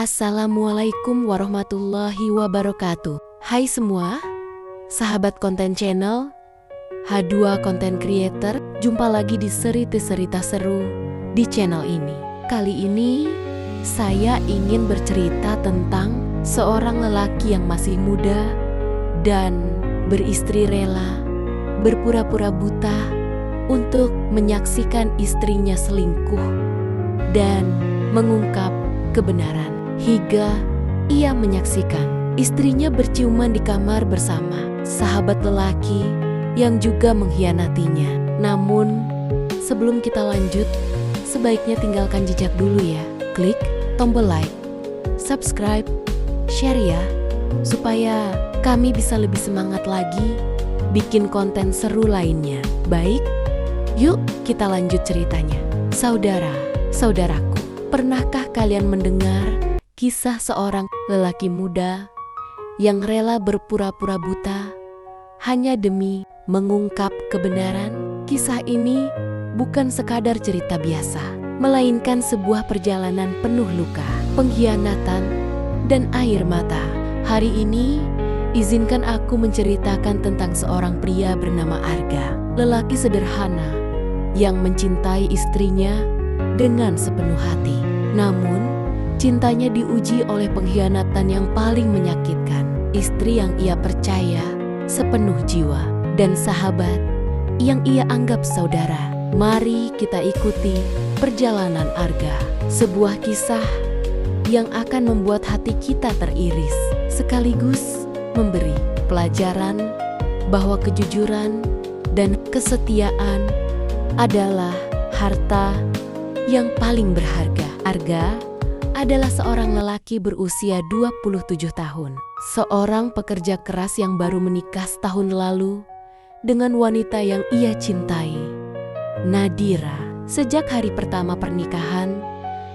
Assalamualaikum warahmatullahi wabarakatuh. Hai semua, sahabat konten channel H2 Content Creator. Jumpa lagi di cerita seru di channel ini. Kali ini saya ingin bercerita tentang seorang lelaki yang masih muda dan beristri rela berpura-pura buta untuk menyaksikan istrinya selingkuh dan mengungkap kebenaran. Hingga ia menyaksikan istrinya berciuman di kamar bersama sahabat lelaki yang juga mengkhianatinya. Namun, sebelum kita lanjut, sebaiknya tinggalkan jejak dulu ya. Klik tombol like, subscribe, share ya, supaya kami bisa lebih semangat lagi bikin konten seru lainnya. Baik, yuk kita lanjut ceritanya. Saudara-saudaraku, pernahkah kalian mendengar kisah seorang lelaki muda yang rela berpura-pura buta hanya demi mengungkap kebenaran? Kisah ini bukan sekadar cerita biasa, melainkan sebuah perjalanan penuh luka, pengkhianatan, dan air mata. Hari ini, izinkan aku menceritakan tentang seorang pria bernama Arga, lelaki sederhana yang mencintai istrinya dengan sepenuh hati. Namun, cintanya diuji oleh pengkhianatan yang paling menyakitkan. Istri yang ia percaya sepenuh jiwa dan sahabat yang ia anggap saudara. Mari kita ikuti perjalanan Arga, sebuah kisah yang akan membuat hati kita teriris, sekaligus memberi pelajaran bahwa kejujuran dan kesetiaan adalah harta yang paling berharga. Arga adalah seorang lelaki berusia 27 tahun. Seorang pekerja keras yang baru menikah setahun lalu dengan wanita yang ia cintai, Nadira. Sejak hari pertama pernikahan,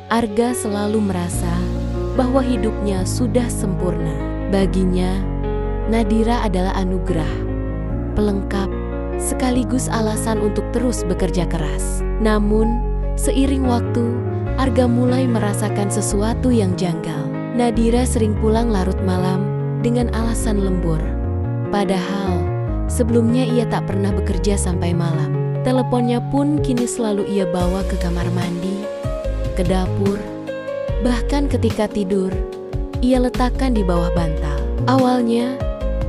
Arga selalu merasa bahwa hidupnya sudah sempurna. Baginya, Nadira adalah anugerah, pelengkap, sekaligus alasan untuk terus bekerja keras. Namun, seiring waktu, Arga mulai merasakan sesuatu yang janggal. Nadira sering pulang larut malam dengan alasan lembur. Padahal, sebelumnya ia tak pernah bekerja sampai malam. Teleponnya pun kini selalu ia bawa ke kamar mandi, ke dapur. Bahkan ketika tidur, ia letakkan di bawah bantal. Awalnya,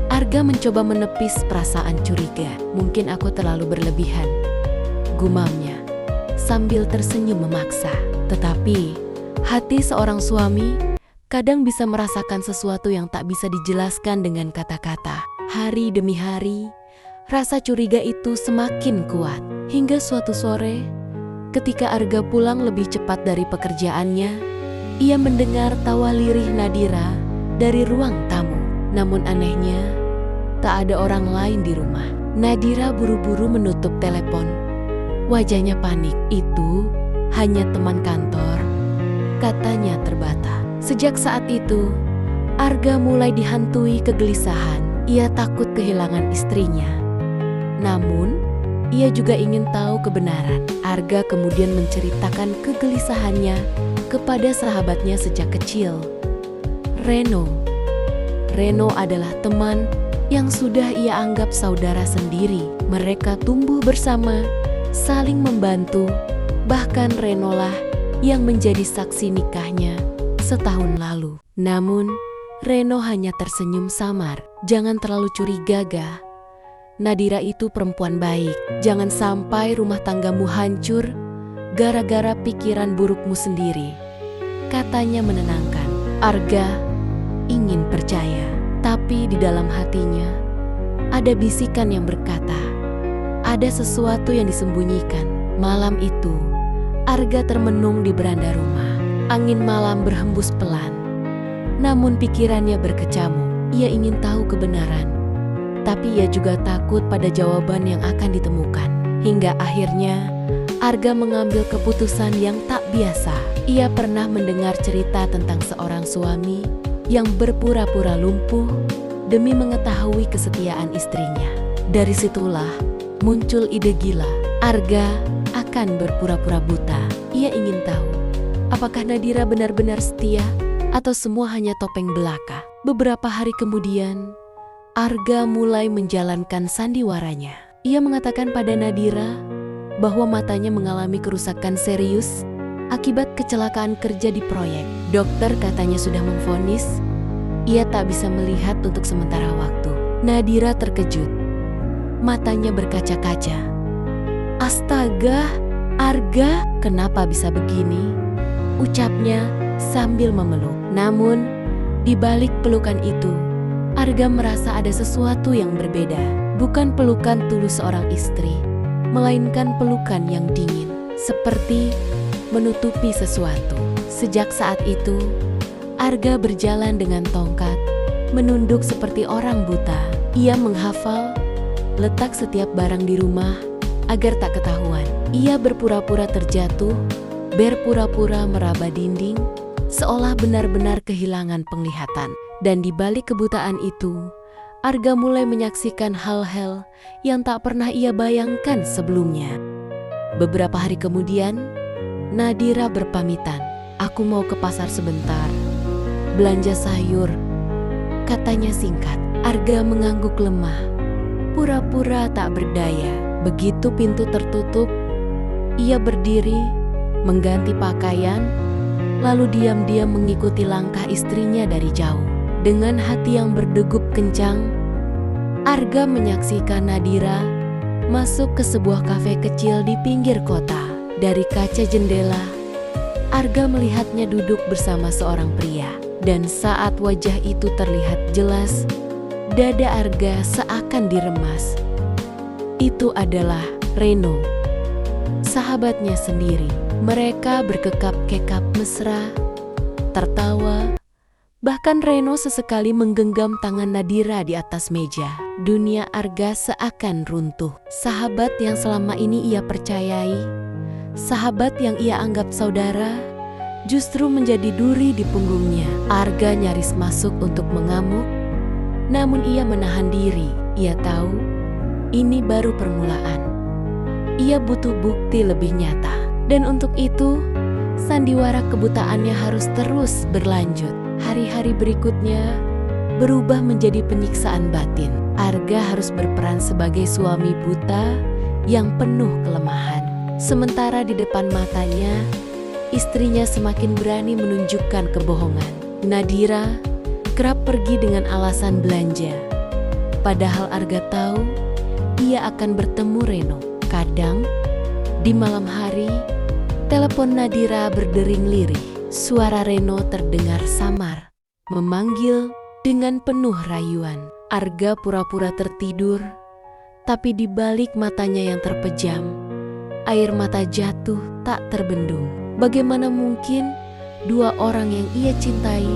Arga mencoba menepis perasaan curiga. Mungkin aku terlalu berlebihan, gumamnya sambil tersenyum memaksa. Tetapi, hati seorang suami kadang bisa merasakan sesuatu yang tak bisa dijelaskan dengan kata-kata. Hari demi hari, rasa curiga itu semakin kuat. Hingga suatu sore, ketika Arga pulang lebih cepat dari pekerjaannya, ia mendengar tawa lirih Nadira dari ruang tamu. Namun anehnya, tak ada orang lain di rumah. Nadira buru-buru menutup telepon. Wajahnya panik. Itu hanya teman kantor, katanya terbata. Sejak saat itu, Arga mulai dihantui kegelisahan. Ia takut kehilangan istrinya. Namun, ia juga ingin tahu kebenaran. Arga kemudian menceritakan kegelisahannya kepada sahabatnya sejak kecil, Reno. Reno adalah teman yang sudah ia anggap saudara sendiri. Mereka tumbuh bersama, saling membantu. Bahkan Reno lah yang menjadi saksi nikahnya setahun lalu. Namun, Reno hanya tersenyum samar. Jangan terlalu curiga, Ga. Nadira itu perempuan baik. Jangan sampai rumah tanggamu hancur gara-gara pikiran burukmu sendiri, katanya menenangkan. Arga ingin percaya, tapi di dalam hatinya ada bisikan yang berkata, ada sesuatu yang disembunyikan. Malam itu, Arga termenung di beranda rumah. Angin malam berhembus pelan. Namun pikirannya berkecamuk. Ia ingin tahu kebenaran, tapi ia juga takut pada jawaban yang akan ditemukan. Hingga akhirnya, Arga mengambil keputusan yang tak biasa. Ia pernah mendengar cerita tentang seorang suami yang berpura-pura lumpuh demi mengetahui kesetiaan istrinya. Dari situlah muncul ide gila. Arga akan berpura-pura buta. Ia ingin tahu, apakah Nadira benar-benar setia Atau semua hanya topeng belaka? Beberapa hari kemudian, Arga mulai menjalankan sandiwaranya. Ia mengatakan pada Nadira bahwa matanya mengalami kerusakan serius akibat kecelakaan kerja di proyek. Dokter katanya sudah memvonis ia tak bisa melihat untuk sementara waktu. Nadira terkejut. Matanya berkaca-kaca. Astaga, Arga, kenapa bisa begini? Ucapnya sambil memeluk. Namun, di balik pelukan itu, Arga merasa ada sesuatu yang berbeda. Bukan pelukan tulus seorang istri, melainkan pelukan yang dingin, seperti menutupi sesuatu. Sejak saat itu, Arga berjalan dengan tongkat, menunduk seperti orang buta. Ia menghafal letak setiap barang di rumah agar tak ketahuan. Ia berpura-pura terjatuh, berpura-pura meraba dinding, seolah benar-benar kehilangan penglihatan. Dan di balik kebutaan itu, Arga mulai menyaksikan hal-hal yang tak pernah ia bayangkan sebelumnya. Beberapa hari kemudian, Nadira berpamitan. Aku mau ke pasar sebentar, belanja sayur, katanya singkat. Arga mengangguk lemah, pura-pura tak berdaya. Begitu pintu tertutup, ia berdiri, mengganti pakaian, lalu diam-diam mengikuti langkah istrinya dari jauh. Dengan hati yang berdegup kencang, Arga menyaksikan Nadira masuk ke sebuah kafe kecil di pinggir kota. Dari kaca jendela, Arga melihatnya duduk bersama seorang pria. Dan saat wajah itu terlihat jelas, dada Arga seakan diremas. Itu adalah Reno, sahabatnya sendiri. Mereka berkekap-kekap mesra, tertawa. Bahkan Reno sesekali menggenggam tangan Nadira di atas meja. Dunia Arga seakan runtuh. Sahabat yang selama ini ia percayai, sahabat yang ia anggap saudara, justru menjadi duri di punggungnya. Arga nyaris masuk untuk mengamuk, namun ia menahan diri. Ia tahu ini baru permulaan. Ia butuh bukti lebih nyata. Dan untuk itu, sandiwara kebutaannya harus terus berlanjut. Hari-hari berikutnya berubah menjadi penyiksaan batin. Arga harus berperan sebagai suami buta yang penuh kelemahan. Sementara di depan matanya, istrinya semakin berani menunjukkan kebohongan. Nadira kerap pergi dengan alasan belanja. Padahal Arga tahu ia akan bertemu Reno. Kadang, di malam hari, telepon Nadira berdering lirih. Suara Reno terdengar samar, memanggil dengan penuh rayuan. Arga pura-pura tertidur, tapi di balik matanya yang terpejam, air mata jatuh tak terbendung. Bagaimana mungkin dua orang yang ia cintai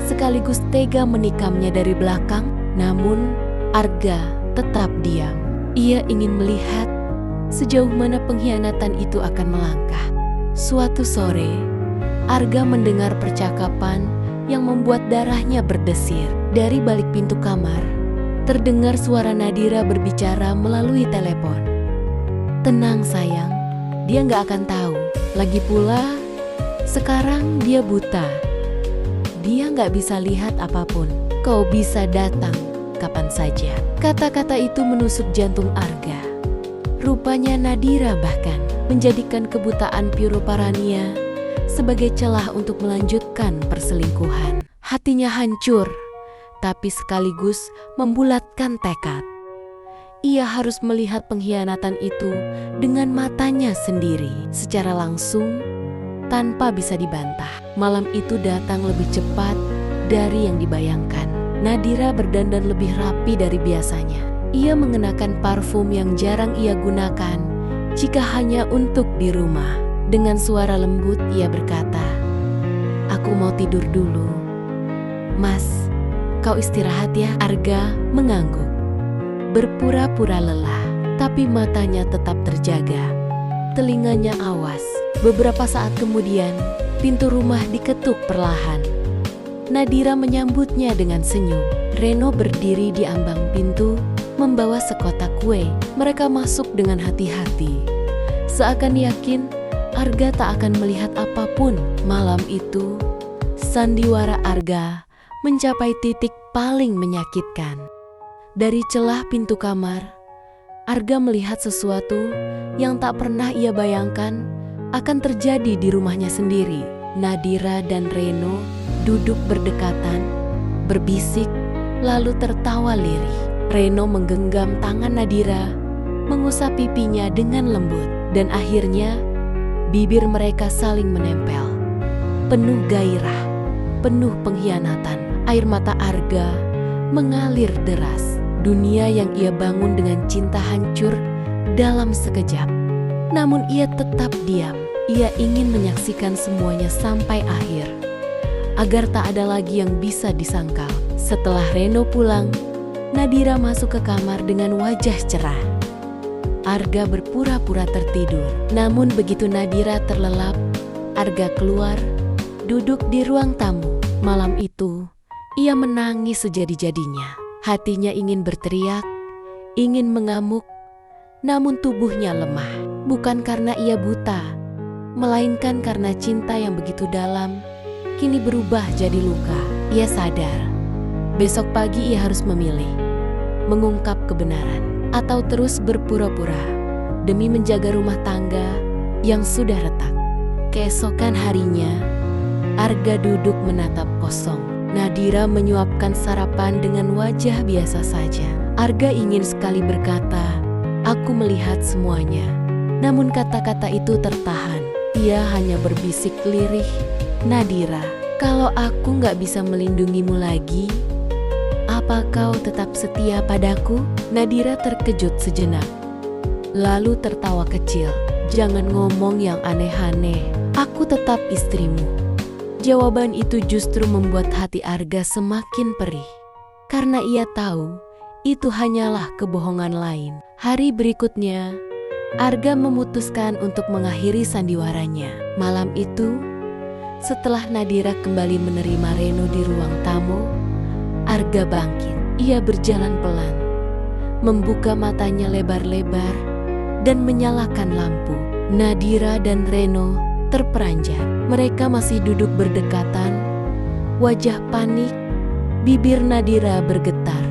sekaligus tega menikamnya dari belakang? Namun Arga tetap diam. Ia ingin melihat sejauh mana pengkhianatan itu akan melangkah. Suatu sore, Arga mendengar percakapan yang membuat darahnya berdesir. Dari balik pintu kamar, terdengar suara Nadira berbicara melalui telepon. Tenang sayang, dia gak akan tahu. Lagi pula, sekarang dia buta. Dia gak bisa lihat apapun. Kau bisa datang kapan saja. Kata-kata itu menusuk jantung Arga. Rupanya Nadira bahkan menjadikan kebutaan Piroparania sebagai celah untuk melanjutkan perselingkuhan. Hatinya hancur, tapi sekaligus membulatkan tekad. Ia harus melihat pengkhianatan itu dengan matanya sendiri, secara langsung, tanpa bisa dibantah. Malam itu datang lebih cepat dari yang dibayangkan. Nadira berdandan lebih rapi dari biasanya. Ia mengenakan parfum yang jarang ia gunakan jika hanya untuk di rumah. Dengan suara lembut ia berkata, "Aku mau tidur dulu." "Mas, kau istirahat ya." Arga mengangguk, berpura-pura lelah, tapi matanya tetap terjaga. Telinganya awas. Beberapa saat kemudian, pintu rumah diketuk perlahan. Nadira menyambutnya dengan senyum. Reno berdiri di ambang pintu, membawa sekotak kue. Mereka masuk dengan hati-hati, seakan yakin Arga tak akan melihat apapun. Malam itu Sandiwara Arga mencapai titik paling menyakitkan. Dari celah pintu kamar, Arga melihat sesuatu yang tak pernah ia bayangkan akan terjadi di rumahnya sendiri. Nadira dan Reno duduk berdekatan, berbisik, lalu tertawa lirih. Reno menggenggam tangan Nadira, mengusap pipinya dengan lembut, dan akhirnya bibir mereka saling menempel. Penuh gairah, penuh pengkhianatan, air mata Arga mengalir deras. Dunia yang ia bangun dengan cinta hancur dalam sekejap. Namun ia tetap diam. Ia ingin menyaksikan semuanya sampai akhir, agar tak ada lagi yang bisa disangkal. Setelah Reno pulang, Nadira masuk ke kamar dengan wajah cerah. Arga berpura-pura tertidur. Namun begitu Nadira terlelap, Arga keluar, duduk di ruang tamu. Malam itu, ia menangis sejadi-jadinya. Hatinya ingin berteriak, ingin mengamuk, namun tubuhnya lemah. Bukan karena ia buta, melainkan karena cinta yang begitu dalam kini berubah jadi luka. Ia sadar, besok pagi ia harus memilih, mengungkap kebenaran atau terus berpura-pura demi menjaga rumah tangga yang sudah retak. Keesokan harinya, Arga duduk menatap kosong. Nadira menyuapkan sarapan dengan wajah biasa saja. Arga ingin sekali berkata, "Aku melihat semuanya." Namun kata-kata itu tertahan. Ia hanya berbisik lirih, "Nadira, kalau aku gak bisa melindungimu lagi, apa kau tetap setia padaku?" Nadira terkejut sejenak, lalu tertawa kecil. "Jangan ngomong yang aneh-aneh, aku tetap istrimu." Jawaban itu justru membuat hati Arga semakin perih, karena ia tahu itu hanyalah kebohongan lain. Hari berikutnya, Arga memutuskan untuk mengakhiri sandiwaranya. Malam itu, setelah Nadira kembali menerima Reno di ruang tamu, Arga bangkit. Ia berjalan pelan, membuka matanya lebar-lebar, dan menyalakan lampu. Nadira dan Reno terperanjat. Mereka masih duduk berdekatan, wajah panik, bibir Nadira bergetar.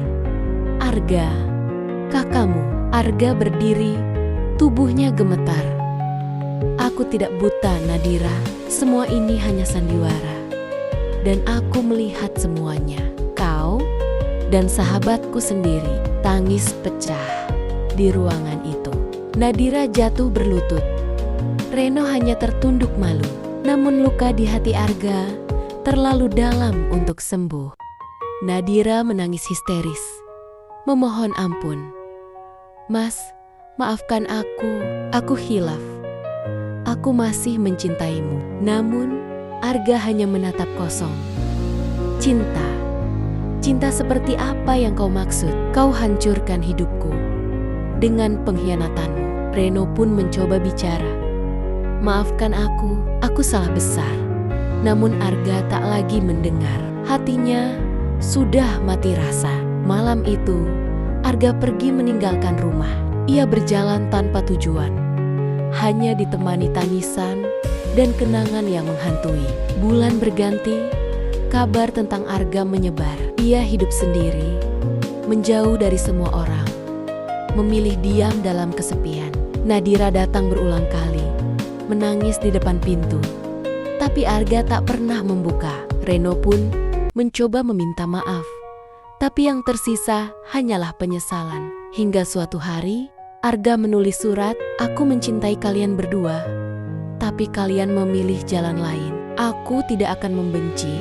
"Arga, kakakmu." Arga berdiri, tubuhnya gemetar. "Aku tidak buta, Nadira. Semua ini hanya sandiwara. Dan aku melihat semuanya. Kau dan sahabatku sendiri." Tangis pecah di ruangan itu. Nadira jatuh berlutut. Reno hanya tertunduk malu. Namun luka di hati Arga terlalu dalam untuk sembuh. Nadira menangis histeris, memohon ampun. "Mas, maafkan aku hilaf. Aku masih mencintaimu." Namun Arga hanya menatap kosong. "Cinta? Cinta seperti apa yang kau maksud? Kau hancurkan hidupku dengan pengkhianatanmu." Reno pun mencoba bicara. "Maafkan aku salah besar." Namun Arga tak lagi mendengar. Hatinya sudah mati rasa. Malam itu, Arga pergi meninggalkan rumah. Ia berjalan tanpa tujuan, hanya ditemani tangisan dan kenangan yang menghantui. Bulan berganti, kabar tentang Arga menyebar. Ia hidup sendiri, menjauh dari semua orang, memilih diam dalam kesepian. Nadira datang berulang kali, menangis di depan pintu, tapi Arga tak pernah membuka. Reno pun mencoba meminta maaf, tapi yang tersisa hanyalah penyesalan. Hingga suatu hari, Arga menulis surat, "Aku mencintai kalian berdua, tapi kalian memilih jalan lain. Aku tidak akan membenci,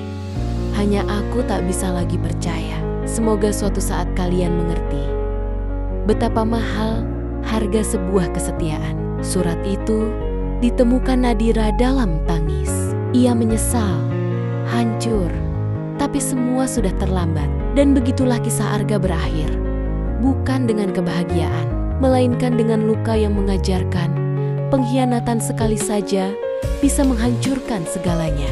hanya aku tak bisa lagi percaya. Semoga suatu saat kalian mengerti betapa mahal harga sebuah kesetiaan." Surat itu ditemukan Nadira dalam tangis. Ia menyesal, hancur, tapi semua sudah terlambat. Dan begitulah kisah Arga berakhir. Bukan dengan kebahagiaan, melainkan dengan luka yang mengajarkan pengkhianatan sekali saja bisa menghancurkan segalanya.